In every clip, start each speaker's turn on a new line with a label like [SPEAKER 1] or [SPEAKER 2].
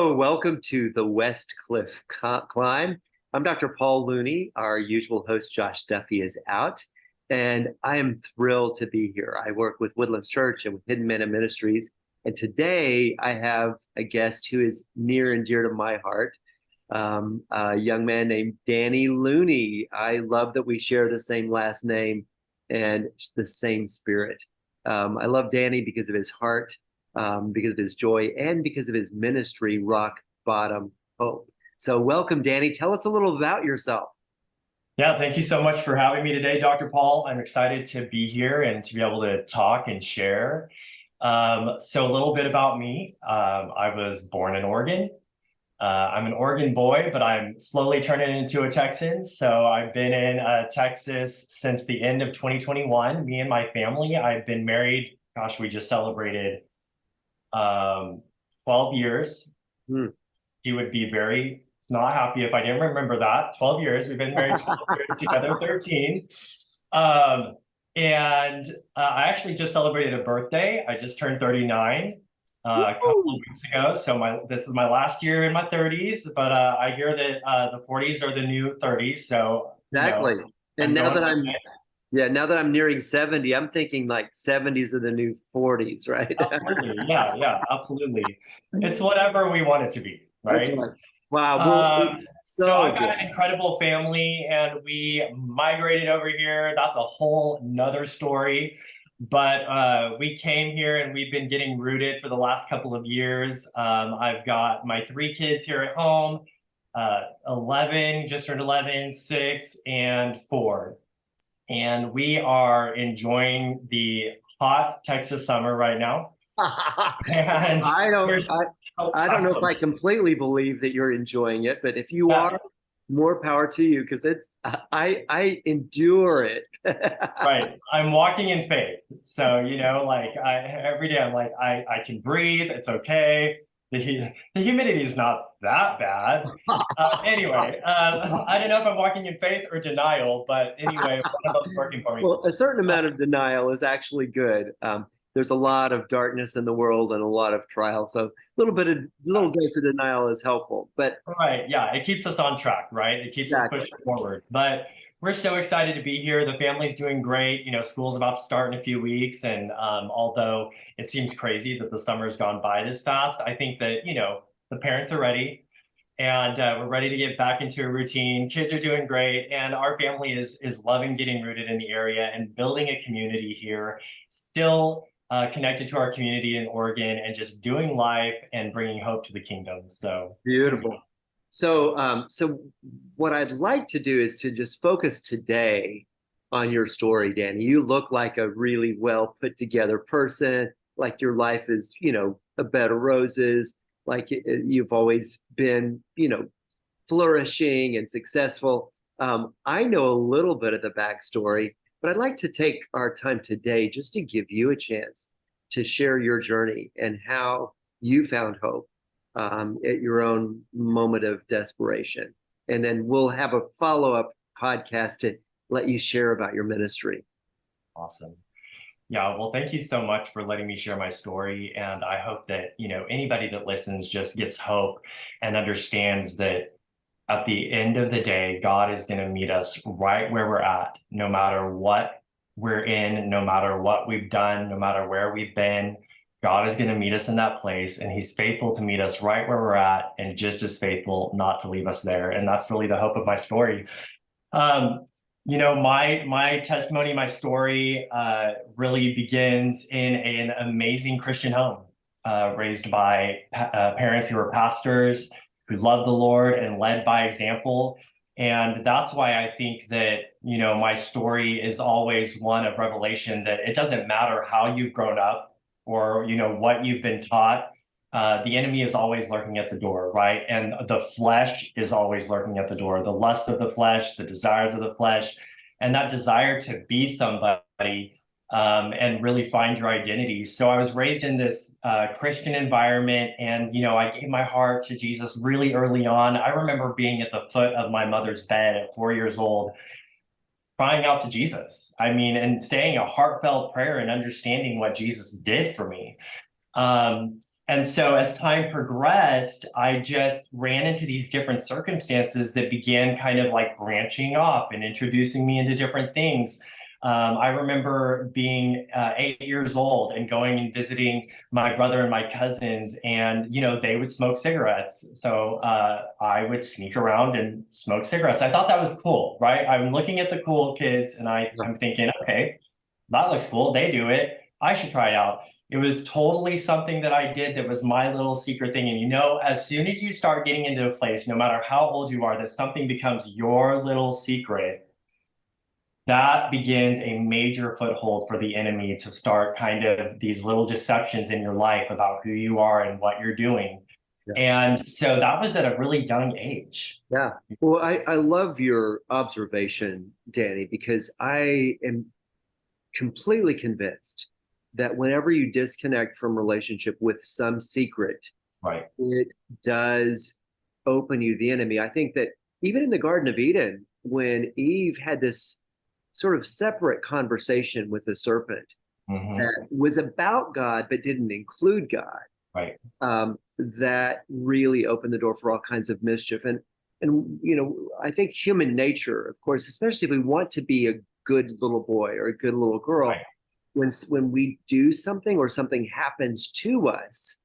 [SPEAKER 1] Hello, welcome to the Westcliffe Climb. I'm Dr. Paul Looney. Our usual host, Josh Duffy, is out, and I am thrilled to be here. I work with Woodlands Church and with Hidden Manna Ministries, and today I have a guest who is near and dear to my heart, a young man named Danny Looney. I love that we share the same last name and the same spirit. I love Danny because of his heart, because of his joy, and because of his ministry, Rock Bottom Hope. So welcome, Danny. Tell us a little about yourself.
[SPEAKER 2] Yeah, thank you so much for having me today, Dr. Paul. I'm excited to be here and to be able to talk and share. So a little bit about me. I was born in Oregon. I'm an Oregon boy, but I'm slowly turning into a Texan. So I've been in Texas since the end of 2021. Me and my family, I've been married. Gosh, we just celebrated 12 years.
[SPEAKER 1] Hmm.
[SPEAKER 2] He would be very not happy if I didn't remember that. 12 years. We've been married 12 years together, 13. And I actually just celebrated a birthday. I just turned 39 a couple of weeks ago. So this is my last year in my 30s, but I hear that the 40s are the new 30s. So
[SPEAKER 1] Exactly. And
[SPEAKER 2] I'm
[SPEAKER 1] now
[SPEAKER 2] going
[SPEAKER 1] that
[SPEAKER 2] with
[SPEAKER 1] I'm,
[SPEAKER 2] it.
[SPEAKER 1] yeah, now that I'm nearing 70, I'm thinking like 70s are the new 40s, right?
[SPEAKER 2] Absolutely. Yeah, absolutely. It's whatever we want it to be,
[SPEAKER 1] That's
[SPEAKER 2] right?
[SPEAKER 1] right. Wow. Well,
[SPEAKER 2] So
[SPEAKER 1] so
[SPEAKER 2] I've got
[SPEAKER 1] good.
[SPEAKER 2] an incredible family and we migrated over here. That's a whole nother story. But we came here and we've been getting rooted for the last couple of years. I've got my three kids here at home, 11, just turned 11, 6, and 4. And we are enjoying the hot Texas summer right now. And
[SPEAKER 1] I don't
[SPEAKER 2] we're so
[SPEAKER 1] I don't know
[SPEAKER 2] pumped.
[SPEAKER 1] if I completely believe that you're enjoying it, but if you are, more power to you because I endure it.
[SPEAKER 2] Right. I'm walking in faith. So, like every day I'm like, I can breathe. It's okay. The humidity is not that bad. Anyway, I don't know if I'm walking in faith or denial, but anyway, one of those working for me.
[SPEAKER 1] Well, a certain amount of denial is actually good. There's a lot of darkness in the world and a lot of trial, so a little dose of denial is helpful. But
[SPEAKER 2] Right. Yeah. It keeps us on track, right? It keeps us
[SPEAKER 1] exactly.
[SPEAKER 2] pushing forward. But we're so excited to be here. The family's doing great. School's about to start in a few weeks. And although it seems crazy that the summer's gone by this fast, I think that, the parents are ready and we're ready to get back into a routine. Kids are doing great. And our family is loving getting rooted in the area and building a community here. Still connected to our community in Oregon and just doing life and bringing hope to the kingdom. So it's been
[SPEAKER 1] Beautiful. So what I'd like to do is to just focus today on your story, Danny. You look like a really well put together person, like your life is, a bed of roses, like you've always been, flourishing and successful. I know a little bit of the backstory, but I'd like to take our time today just to give you a chance to share your journey and how you found hope at your own moment of desperation. And then we'll have a follow-up podcast to let you share about your ministry.
[SPEAKER 2] awesome. Yeah, well, thank you so much for letting me share my story. And I hope that, anybody that listens just gets hope and understands that at the end of the day, God is going to meet us right where we're at, no matter what we're in, no matter what we've done, no matter where we've been. God is going to meet us in that place, and He's faithful to meet us right where we're at, and just as faithful not to leave us there. And that's really the hope of my story. Um, my testimony, my story really begins in an amazing Christian home, raised by parents who are pastors, who love the Lord and led by example. And that's why I think that, my story is always one of revelation, that it doesn't matter how you've grown up or, what you've been taught. The enemy is always lurking at the door, right? And the flesh is always lurking at the door, the lust of the flesh, the desires of the flesh, and that desire to be somebody and really find your identity. So I was raised in this Christian environment, and I gave my heart to Jesus really early on. I remember being at the foot of my mother's bed at 4 years old, crying out to Jesus. I mean, and saying a heartfelt prayer and understanding what Jesus did for me. Um, And so as time progressed, I just ran into these different circumstances that began kind of like branching off and introducing me into different things. I remember being 8 years old and going and visiting my brother and my cousins, and they would smoke cigarettes. So I would sneak around and smoke cigarettes. I thought that was cool, right? I'm looking at the cool kids, and I'm thinking, okay, that looks cool. They do it. I should try it out. It was totally something that I did that was my little secret thing. And as soon as you start getting into a place, no matter how old you are, that something becomes your little secret, that begins a major foothold for the enemy to start kind of these little deceptions in your life about who you are and what you're doing.
[SPEAKER 1] Yeah.
[SPEAKER 2] And so that was at a really young age.
[SPEAKER 1] Yeah. Well, I love your observation, Danny, because I am completely convinced that whenever you disconnect from relationship with some secret,
[SPEAKER 2] Right.
[SPEAKER 1] it does open you the enemy. I think that even in the Garden of Eden, when Eve had this sort of separate conversation with the serpent that was about God but didn't include God,
[SPEAKER 2] Right.
[SPEAKER 1] that really opened the door for all kinds of mischief. And I think human nature, of course, especially if we want to be a good little boy or a good little girl,
[SPEAKER 2] Right.
[SPEAKER 1] when we do something or something happens to us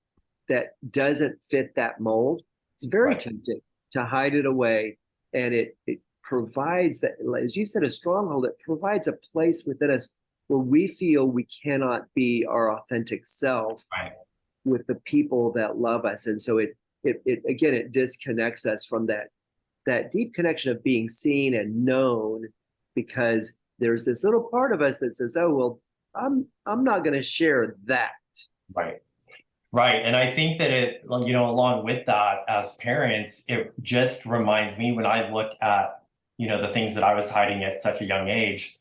[SPEAKER 1] that doesn't fit that mold, it's very
[SPEAKER 2] Right.
[SPEAKER 1] tempting to hide it away. And it provides that, as you said, a stronghold. It provides a place within us where we feel we cannot be our authentic self
[SPEAKER 2] Right.
[SPEAKER 1] with the people that love us. And so it again, it disconnects us from that deep connection of being seen and known, because there's this little part of us that says, oh, well, I'm not going to share that.
[SPEAKER 2] Right. Right. And I think that along with that, as parents, it just reminds me when I look at, the things that I was hiding at such a young age,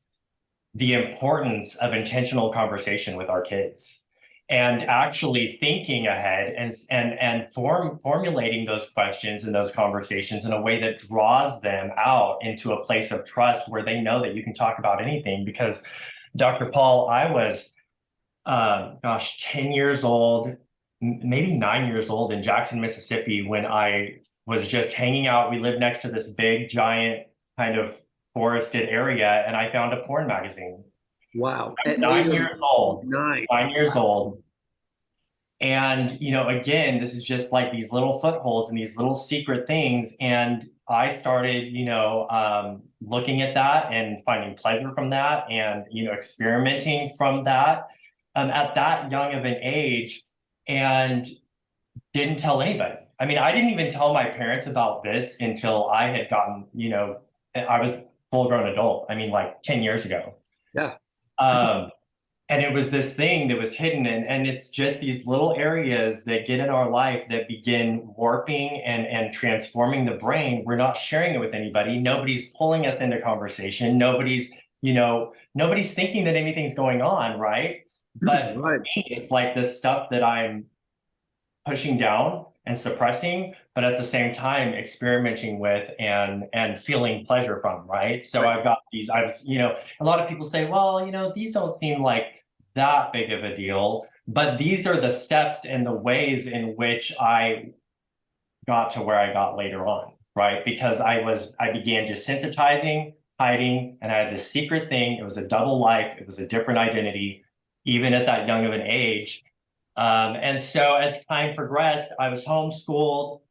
[SPEAKER 2] the importance of intentional conversation with our kids and actually thinking ahead and formulating those questions and those conversations in a way that draws them out into a place of trust where they know that you can talk about anything. Because Dr. Paul, I was, 10 years old, maybe 9 years old in Jackson, Mississippi, when I was just hanging out. We lived next to this big, giant kind of forested area, and I found a porn magazine.
[SPEAKER 1] Wow.
[SPEAKER 2] At 9 years old.
[SPEAKER 1] 9.
[SPEAKER 2] 9 years old. And, again, this is just like these little footholds and these little secret things. And I started, looking at that and finding pleasure from that and, experimenting from that at that young of an age, and didn't tell anybody. I mean, I didn't even tell my parents about this until I had gotten, I was full grown adult. I mean, like 10 years ago.
[SPEAKER 1] Yeah.
[SPEAKER 2] And it was this thing that was hidden, and it's just these little areas that get in our life that begin warping and transforming the brain. We're not sharing it with anybody. Nobody's pulling us into conversation. Nobody's thinking that anything's going on, right? But
[SPEAKER 1] Right.
[SPEAKER 2] for me, it's like this stuff that I'm pushing down and suppressing, but at the same time experimenting with and feeling pleasure from, right? So
[SPEAKER 1] Right.
[SPEAKER 2] I've got these, a lot of people say, well, these don't seem like that big of a deal, but these are the steps and the ways in which I got to where I got later on, right? Because I began just sensitizing, hiding, and I had this secret thing. It was a double life. It was a different identity, even at that young of an age. And so as time progressed, I was homeschooled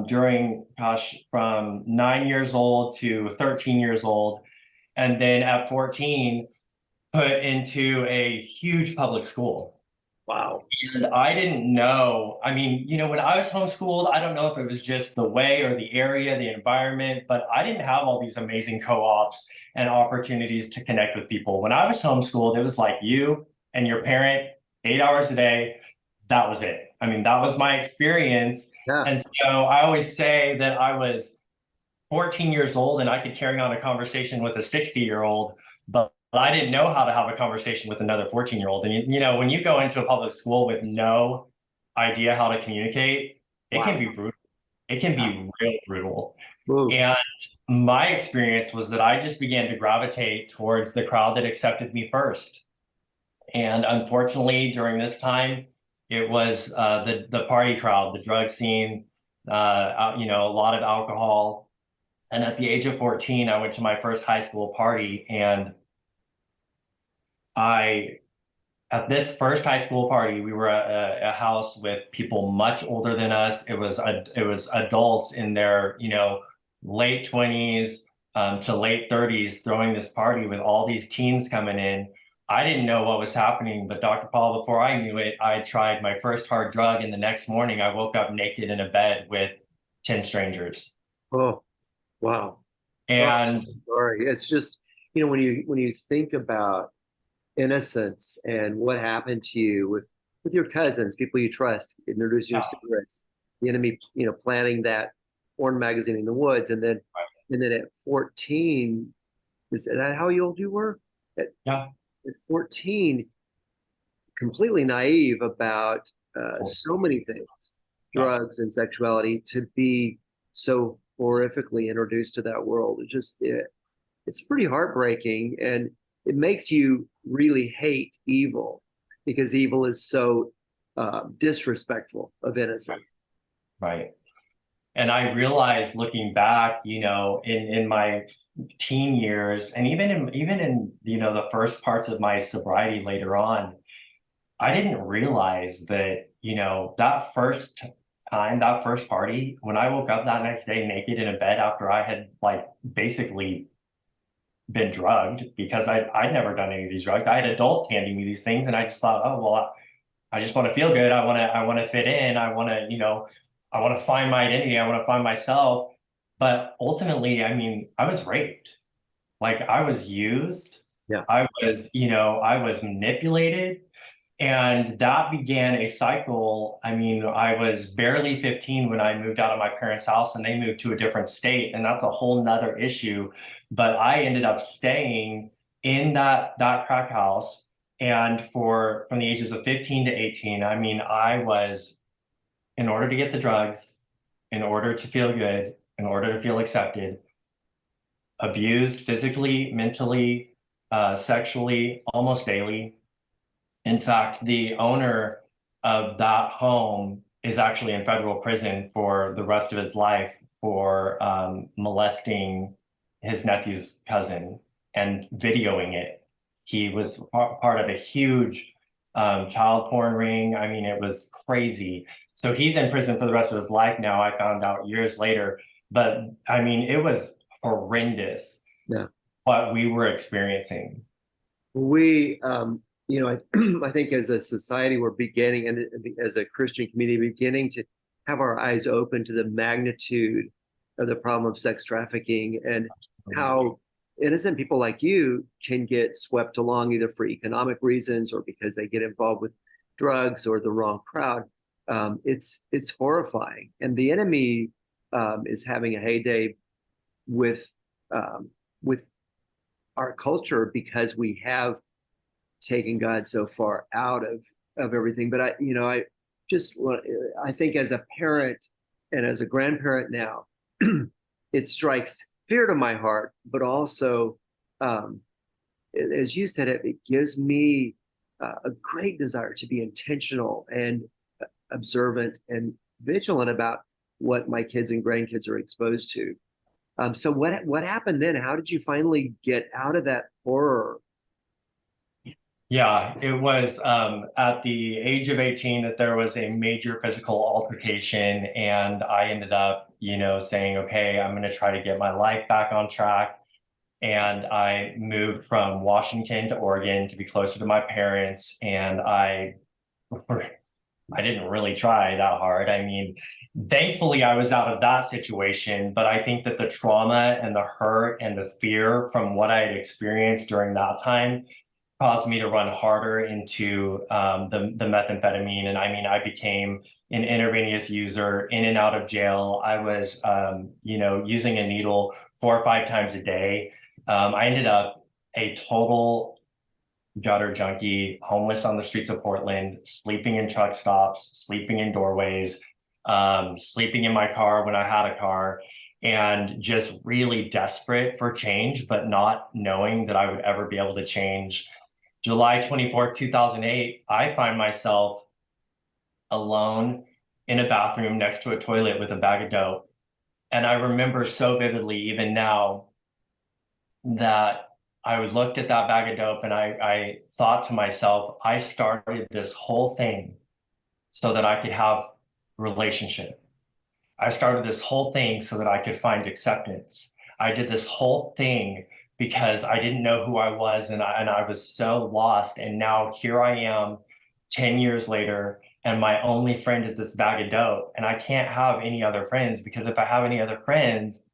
[SPEAKER 2] during, from 9 years old to 13 years old. And then at 14, put into a huge public school.
[SPEAKER 1] Wow.
[SPEAKER 2] And I didn't know, I mean, when I was homeschooled, I don't know if it was just the way or the area, the environment, but I didn't have all these amazing co-ops and opportunities to connect with people. When I was homeschooled, it was like you and your parent, 8 hours a day. That was it. I mean, that was my experience.
[SPEAKER 1] Yeah.
[SPEAKER 2] And so I always say that I was 14 years old and I could carry on a conversation with a 60-year-old, but I didn't know how to have a conversation with another 14-year-old. And when you go into a public school with no idea how to communicate, it can be brutal. It can be real brutal.
[SPEAKER 1] Ooh.
[SPEAKER 2] And my experience was that I just began to gravitate towards the crowd that accepted me first. And unfortunately, during this time, It was the party crowd, the drug scene, a lot of alcohol. And at the age of 14, I went to my first high school party, and I at this first high school party, we were at a house with people much older than us. It was adults in their, late 20s to late 30s throwing this party with all these teens coming in. I didn't know what was happening, but Dr. Paul, before I knew it, I tried my first hard drug, and the next morning I woke up naked in a bed with 10 strangers.
[SPEAKER 1] Oh, wow. Oh,
[SPEAKER 2] And
[SPEAKER 1] sorry. It's just, when you think about innocence and what happened to you with your cousins, people you trust, introducing your
[SPEAKER 2] yeah,
[SPEAKER 1] cigarettes, the enemy, planting that porn magazine in the woods, and then at 14, is that how old you were?
[SPEAKER 2] yeah,
[SPEAKER 1] At 14, completely naive about so many things,
[SPEAKER 2] yeah,
[SPEAKER 1] drugs and sexuality, to be so horrifically introduced to that world. It's pretty heartbreaking, and it makes you really hate evil, because evil is so disrespectful of innocence.
[SPEAKER 2] right. And I realized looking back, in my teen years, and even in the first parts of my sobriety later on, I didn't realize that, that first time, that first party, when I woke up that next day naked in a bed after I had like basically been drugged, because I'd never done any of these drugs. I had adults handing me these things, and I just thought, oh well, I just want to feel good. I want to fit in. I want to find my identity. I want to find myself. But ultimately, I mean, I was raped. Like, I was used.
[SPEAKER 1] Yeah.
[SPEAKER 2] I was manipulated. And that began a cycle. I mean, I was barely 15 when I moved out of my parents' house, and they moved to a different state. And that's a whole nother issue. But I ended up staying in that crack house. And from the ages of 15 to 18, I mean, I was, in order to get the drugs, in order to feel good, in order to feel accepted, abused physically, mentally, sexually, almost daily. In fact, the owner of that home is actually in federal prison for the rest of his life for molesting his nephew's cousin and videoing it. He was part of a huge child porn ring. I mean, it was crazy. So he's in prison for the rest of his life now. I found out years later. But I mean, it was horrendous
[SPEAKER 1] Yeah.
[SPEAKER 2] what we were experiencing.
[SPEAKER 1] We, I think as a society, we're beginning, and as a Christian community, beginning to have our eyes open to the magnitude of the problem of sex trafficking, and how innocent people like you can get swept along, either for economic reasons or because they get involved with drugs or the wrong crowd. It's horrifying, and the enemy is having a heyday with with our culture, because we have taken God so far out of everything. But I think as a parent and as a grandparent now, it strikes fear to my heart, but also, as you said, it gives me a great desire to be intentional and observant and vigilant about what my kids and grandkids are exposed to. So what happened then? How did you finally get out of that horror?
[SPEAKER 2] Yeah, it was at the age of 18 that there was a major physical altercation, and I ended up, saying, okay, I'm going to try to get my life back on track. And I moved from Washington to Oregon to be closer to my parents, and I didn't really try that hard. I mean, thankfully, I was out of that situation, but I think that the trauma and the hurt and the fear from what I had experienced during that time caused me to run harder into the methamphetamine. And I mean, I became an intravenous user, in and out of jail. I was, using a needle 4 or 5 times a day. I ended up a total gutter junkie, homeless on the streets of Portland, sleeping in truck stops, sleeping in doorways, sleeping in my car when I had a car, and just really desperate for change, but not knowing that I would ever be able to change. July 24th, 2008, I find myself alone in a bathroom next to a toilet with a bag of dope. And I remember so vividly, even now, that I looked at that bag of dope and I thought to myself, I started this whole thing so that I could have relationship. I started this whole thing so that I could find acceptance. I did this whole thing because I didn't know who I was, and I was so lost. And now here I am 10 years later, and my only friend is this bag of dope. And I can't have any other friends, because if I have any other friends,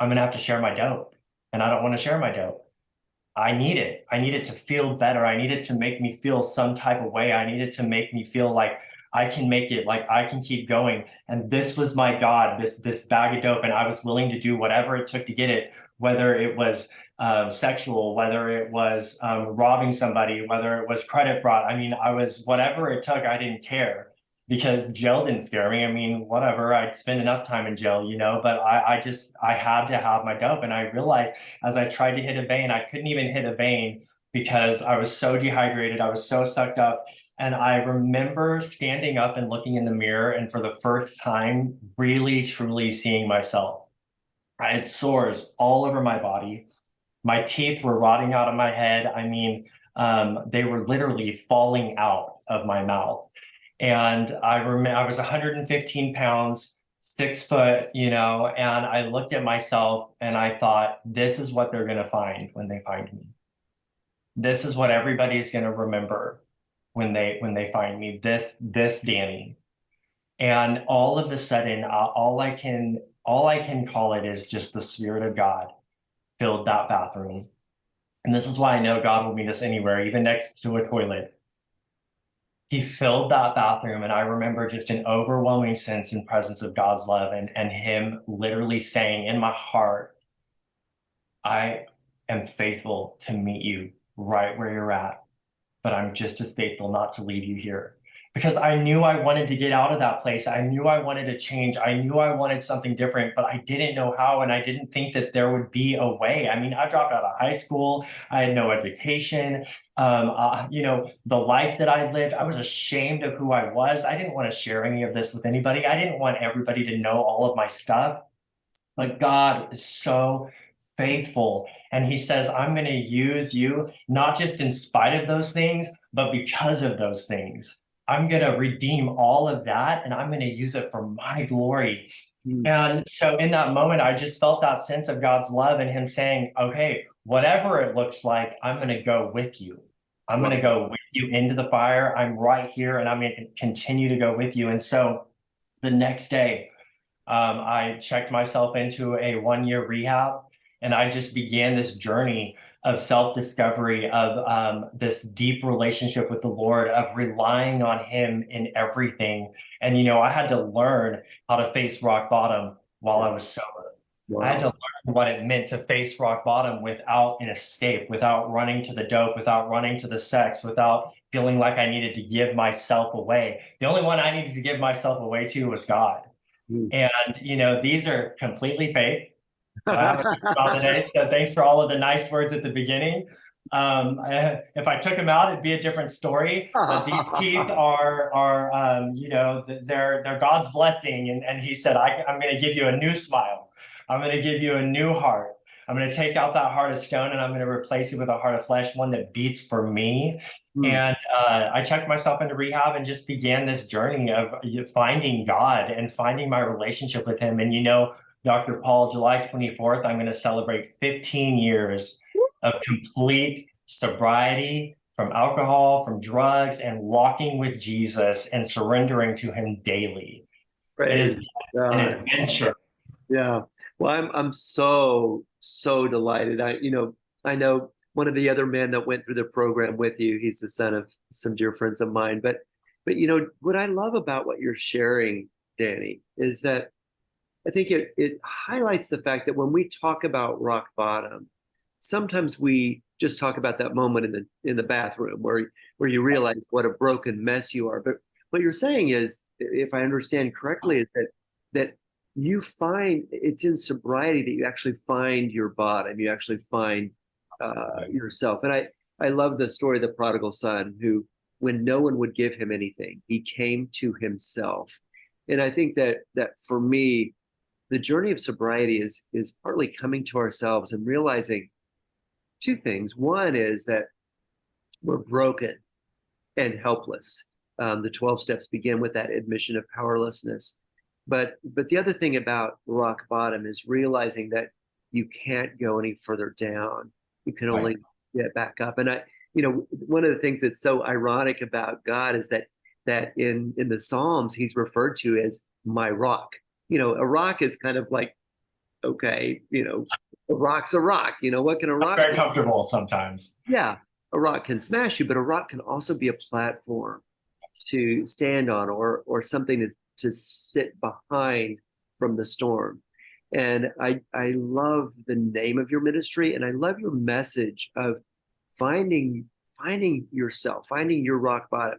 [SPEAKER 2] I'm gonna have to share my dope. And I don't want to share my dope. I need it. I need it to feel better. I need it to make me feel some type of way. I need it to make me feel like I can make it, like I can keep going. And this was my God, this bag of dope, and I was willing to do whatever it took to get it, whether it was sexual, whether it was robbing somebody, whether it was credit fraud. I mean, I was, whatever it took, I didn't care, because jail didn't scare me. I mean, whatever, I'd spend enough time in jail, but I had to have my dope. And I realized as I tried to hit a vein, I couldn't even hit a vein because I was so dehydrated. I was so sucked up. And I remember standing up and looking in the mirror, and for the first time, really, truly seeing myself. I had sores all over my body. My teeth were rotting out of my head. I mean, they were literally falling out of my mouth. And I remember I was 115 pounds, 6 foot, and I looked at myself and I thought, this is what they're going to find when they find me. This is what everybody's going to remember when they find me, this Danny. And all of a sudden, all I can call it is just the Spirit of God filled that bathroom. And this is why I know God will meet us anywhere, even next to a toilet. He filled that bathroom, and I remember just an overwhelming sense and presence of God's love, and him literally saying in my heart, I am faithful to meet you right where you're at, but I'm just as faithful not to leave you here. Because I knew I wanted to get out of that place. I knew I wanted to change. I knew I wanted something different, but I didn't know how, and I didn't think that there would be a way. I mean, I dropped out of high school. I had no education. The life that I lived, I was ashamed of who I was. I didn't want to share any of this with anybody. I didn't want everybody to know all of my stuff. But God is so faithful. And he says, I'm going to use you, not just in spite of those things, but because of those things. I'm going to redeem all of that, and I'm going to use it for my glory. And so in that moment, I just felt that sense of God's love and him saying, okay, whatever it looks like, I'm going to go with you. I'm going to go with you into the fire. I'm right here, and I'm going to continue to go with you. And so the next day, I checked myself into a 1-year rehab, and I just began this journey of self-discovery, of this deep relationship with the Lord, of relying on him in everything. And, I had to learn how to face rock bottom while I was sober. Wow. I had to learn what it meant to face rock bottom without an escape, without running to the dope, without running to the sex, without feeling like I needed to give myself away. The only one I needed to give myself away to was God. And, these are completely fake. I have a smile today, so thanks for all of the nice words at the beginning. If I took them out, it'd be a different story. But these teeth are they're God's blessing, and he said, I'm going to give you a new smile. I'm going to give you a new heart. I'm going to take out that heart of stone, and I'm going to replace it with a heart of flesh, one that beats for me. And I checked myself into rehab and just began this journey of finding God and finding my relationship with him. And, Dr. Paul, July 24th, I'm going to celebrate 15 years of complete sobriety from alcohol, from drugs, and walking with Jesus and surrendering to him daily. It is an adventure.
[SPEAKER 1] Yeah. Well, I'm so delighted. I know one of the other men that went through the program with you. He's the son of some dear friends of mine. But what I love about what you're sharing, Danny, is that I think it highlights the fact that when we talk about rock bottom, sometimes we just talk about that moment in the bathroom where you realize what a broken mess you are. But what you're saying is, if I understand correctly, is that you find it's in sobriety that you actually find your bottom, you actually find yourself. And I love the story of the prodigal son who when no one would give him anything, he came to himself. And I think that for me, the journey of sobriety is partly coming to ourselves and realizing two things. One is that we're broken and helpless. The 12 steps begin with that admission of powerlessness. But the other thing about rock bottom is realizing that you can't go any further down. You can
[SPEAKER 2] Right.
[SPEAKER 1] only get back up. And one of the things that's so ironic about God is that in the Psalms, he's referred to as my rock. A rock is kind of like, okay, a rock's a rock. What can a rock
[SPEAKER 2] Very
[SPEAKER 1] do?
[SPEAKER 2] comfortable sometimes.
[SPEAKER 1] Yeah, a rock can smash you, but a rock can also be a platform to stand on, or something to sit behind from the storm. And I love the name of your ministry, and I love your message of finding yourself, finding your rock bottom,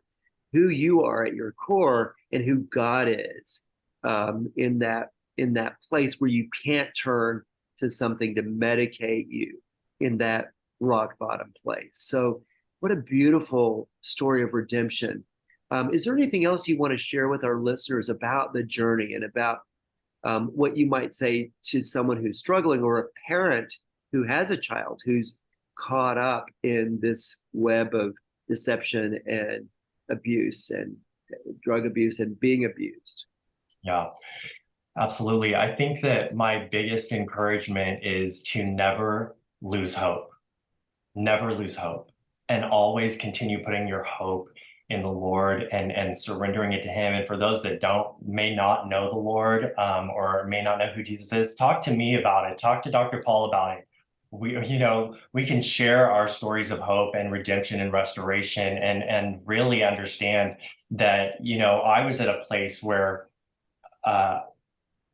[SPEAKER 1] who you are at your core, and who God is, in that place where you can't turn to something to medicate you in that rock bottom place. So, what a beautiful story of redemption. Is there anything else you want to share with our listeners about the journey and about what you might say to someone who's struggling, or a parent who has a child who's caught up in this web of deception and abuse and drug abuse and being abused?
[SPEAKER 2] Yeah, absolutely. I think that my biggest encouragement is to never lose hope. Never lose hope, and always continue putting your hope in the Lord and surrendering it to him. And for those that may not know the Lord, or may not know who Jesus is, talk to me about it. Talk to Dr. Paul about it. We can share our stories of hope and redemption and restoration, and really understand that, I was at a place where uh,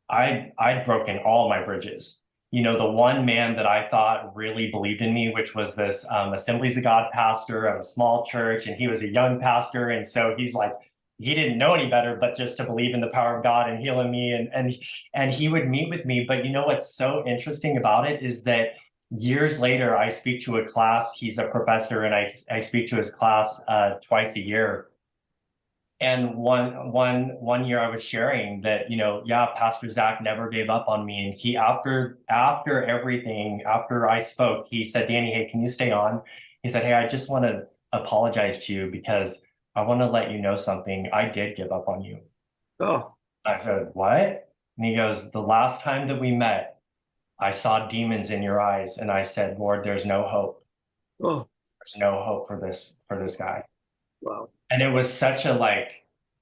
[SPEAKER 2] I'd broken all my bridges. The one man that I thought really believed in me, which was this Assemblies of God pastor of a small church, and he was a young pastor, and so he's like, he didn't know any better, but just to believe in the power of God and healing me, and he would meet with me. But what's so interesting about it is that years later, I speak to a class. He's a professor, and I speak to his class twice a year. And one year I was sharing that, yeah, Pastor Zach never gave up on me. And he, after everything, after I spoke, he said, Danny, hey, can you stay on? He said, hey, I just want to apologize to you because I want to let you know something. I did give up on you.
[SPEAKER 1] Oh,
[SPEAKER 2] I said, what? And he goes, the last time that we met, I saw demons in your eyes. And I said, Lord, there's no hope.
[SPEAKER 1] oh,
[SPEAKER 2] There's no hope for this guy.
[SPEAKER 1] wow.
[SPEAKER 2] And it was such a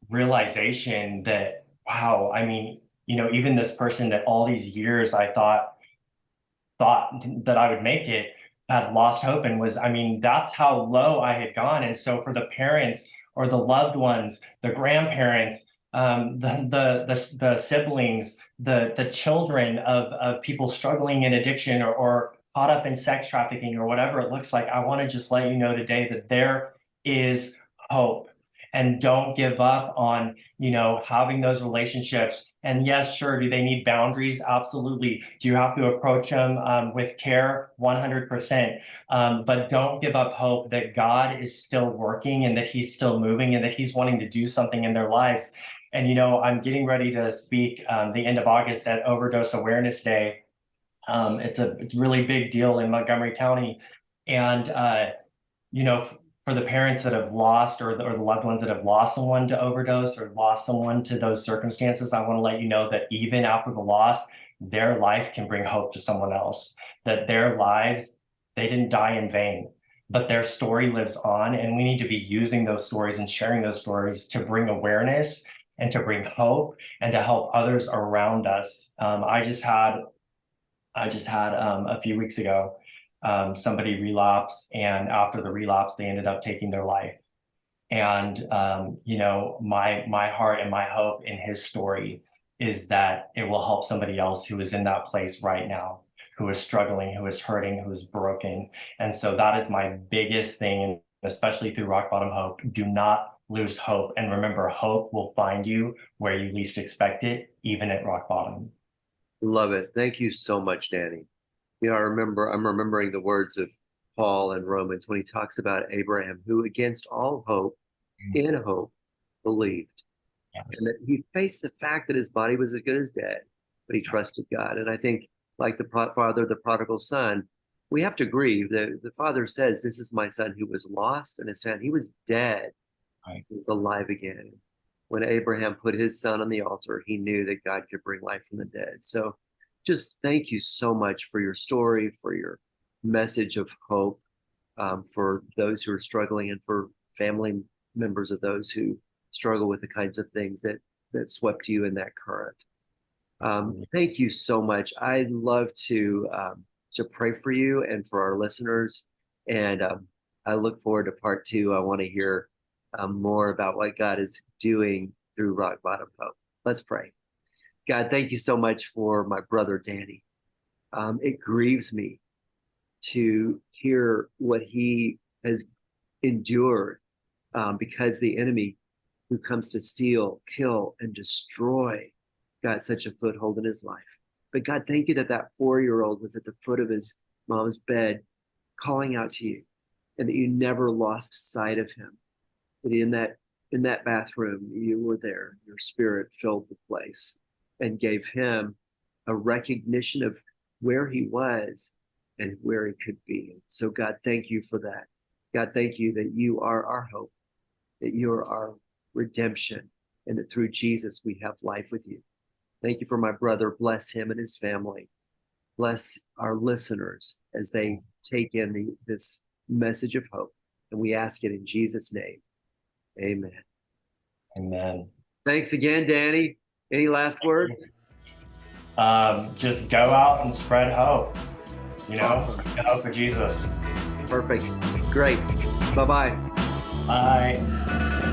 [SPEAKER 2] realization that, wow, I mean, even this person that all these years I thought that I would make it, had lost hope, and was, I mean, that's how low I had gone. And so for the parents or the loved ones, the grandparents, the siblings, the children of people struggling in addiction, or caught up in sex trafficking, or whatever it looks like, I want to just let you know today that there is hope. And don't give up on, having those relationships. And yes, sure, do they need boundaries? Absolutely. Do you have to approach them with care? 100%. But don't give up hope that God is still working, and that he's still moving, and that he's wanting to do something in their lives. And, I'm getting ready to speak the end of August at Overdose Awareness Day. It's a really big deal in Montgomery County. And, for the parents that have lost, or the loved ones that have lost someone to overdose, or lost someone to those circumstances, I want to let you know that even after the loss, their life can bring hope to someone else, that their lives, they didn't die in vain, but their story lives on. And we need to be using those stories and sharing those stories to bring awareness and to bring hope and to help others around us. I just had a few weeks ago, somebody relapse, and after the relapse, they ended up taking their life. And my heart and my hope in his story is that it will help somebody else who is in that place right now, who is struggling, who is hurting, who is broken. And so that is my biggest thing, especially through Rock Bottom Hope. Do not lose hope, and remember, hope will find you where you least expect it, even at rock bottom.
[SPEAKER 1] Love it. Thank you so much, Danny. I'm remembering the words of Paul in Romans when he talks about Abraham, who against all hope in hope, believed. And
[SPEAKER 2] Yes.
[SPEAKER 1] that he faced the fact that his body was as good as dead, but he trusted God. And I think, like the father, the prodigal son, we have to grieve. The father says, "This is my son who was lost and is found." He was dead,
[SPEAKER 2] Right.
[SPEAKER 1] he was alive again. When Abraham put his son on the altar, he knew that God could bring life from the dead. So just thank you so much for your story, for your message of hope, for those who are struggling, and for family members of those who struggle with the kinds of things that swept you in that current.
[SPEAKER 2] Absolutely.
[SPEAKER 1] Thank you so much. I'd love to pray for you and for our listeners, and I look forward to part two. I want to hear more about what God is doing through Rock Bottom Hope. Let's pray. God, thank you so much for my brother Danny. It grieves me to hear what he has endured, because the enemy who comes to steal, kill, and destroy got such a foothold in his life. But God, thank you that that 4-year-old was at the foot of his mom's bed calling out to you, and that you never lost sight of him. That in that bathroom, you were there. Your spirit filled the place and gave him a recognition of where he was and where he could be. So God, thank you for that. God, thank you that you are our hope, that you are our redemption, and that through Jesus we have life with you. Thank you for my brother. Bless him and his family. Bless our listeners as they take in this message of hope. And we ask it in Jesus' name. Amen.
[SPEAKER 2] Amen.
[SPEAKER 1] Thanks again, Danny. Any last words?
[SPEAKER 2] Just go out and spread hope.
[SPEAKER 1] Awesome.
[SPEAKER 2] Go for Jesus.
[SPEAKER 1] Perfect. Great. Bye-bye.
[SPEAKER 2] Bye.